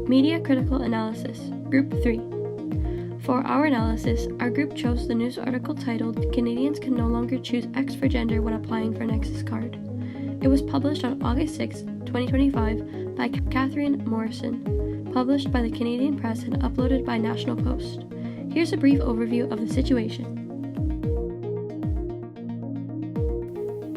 Media Critical Analysis, Group 3. For our analysis, our group chose the news article titled Canadians Can No Longer Choose X for Gender When Applying for Nexus Card. It was published on August 6, 2025 by Catherine Morrison, published by the Canadian Press and uploaded by National Post. Here's a brief overview of the situation.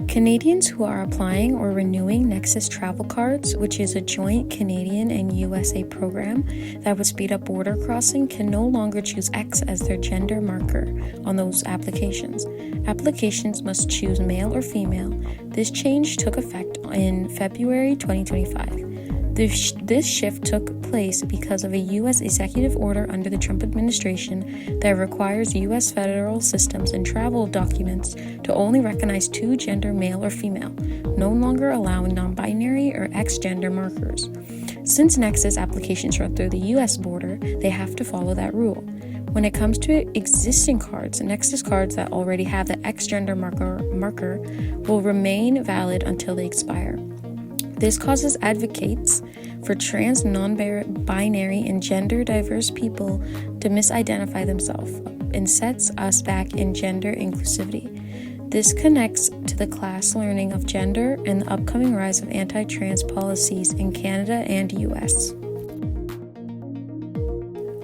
Canadians who are applying or renewing Nexus travel cards, which is a joint Canadian and USA program that would speed up border crossing, can no longer choose X as their gender marker on those applications. Applications must choose male or female. This change took effect in February 2025. This shift took place because of a U.S. executive order under the Trump administration that requires U.S. federal systems and travel documents to only recognize two gender, male or female, no longer allowing non-binary or X-gender markers. Since Nexus applications run through the U.S. border, they have to follow that rule. When it comes to existing cards, Nexus cards that already have the X-gender marker will remain valid until they expire. This causes advocates for trans, non-binary, and gender-diverse people to misidentify themselves and sets us back in gender inclusivity. This connects to the class learning of gender and the upcoming rise of anti-trans policies in Canada and US.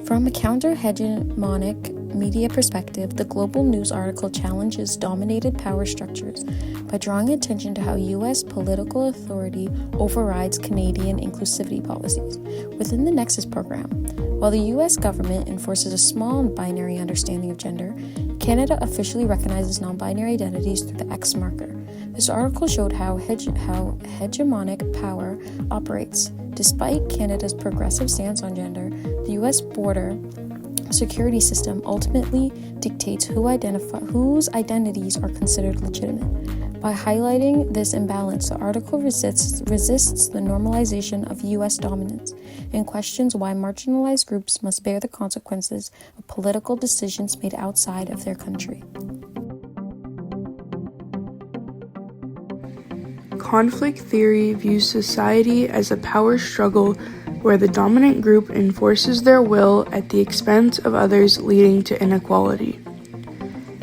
From a counter-hegemonic media perspective, the global news article challenges dominated power structures by drawing attention to how U.S. political authority overrides Canadian inclusivity policies. Within the Nexus program, while the U.S. government enforces a small binary understanding of gender, Canada officially recognizes non-binary identities through the X marker. This article showed how hegemonic power operates. Despite Canada's progressive stance on gender, the U.S. border security system ultimately dictates whose identities are considered legitimate. By highlighting this imbalance, the article resists the normalization of U.S. dominance and questions why marginalized groups must bear the consequences of political decisions made outside of their country. Conflict theory views society as a power struggle where the dominant group enforces their will at the expense of others, leading to inequality.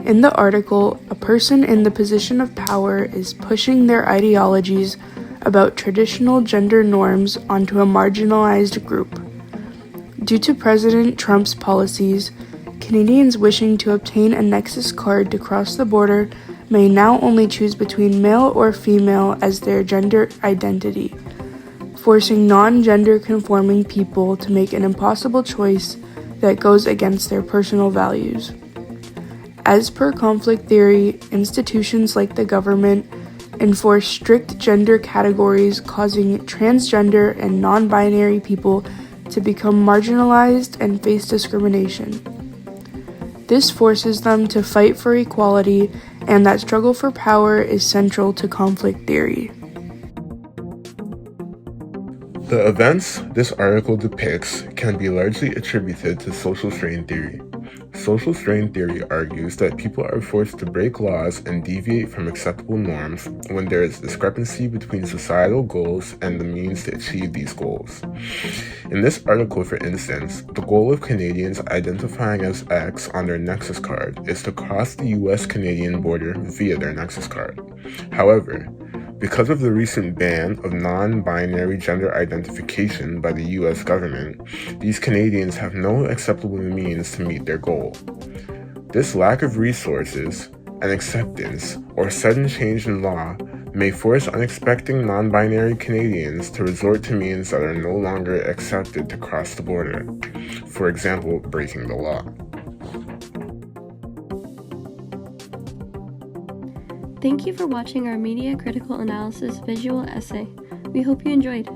In the article, a person in the position of power is pushing their ideologies about traditional gender norms onto a marginalized group. Due to President Trump's policies, Canadians wishing to obtain a Nexus card to cross the border may now only choose between male or female as their gender identity, forcing non-gender conforming people to make an impossible choice that goes against their personal values. As per conflict theory, institutions like the government enforce strict gender categories, causing transgender and non-binary people to become marginalized and face discrimination. This forces them to fight for equality, and that struggle for power is central to conflict theory. The events this article depicts can be largely attributed to social strain theory. Social strain theory argues that people are forced to break laws and deviate from acceptable norms when there is discrepancy between societal goals and the means to achieve these goals. In this article, for instance, the goal of Canadians identifying as X on their Nexus card is to cross the US-Canadian border via their Nexus card. However, because of the recent ban of non-binary gender identification by the US government, these Canadians have no acceptable means to meet their goal. This lack of resources and acceptance or sudden change in law may force unexpected non-binary Canadians to resort to means that are no longer accepted to cross the border, for example, breaking the law. Thank you for watching our Media Critical Analysis visual essay. We hope you enjoyed.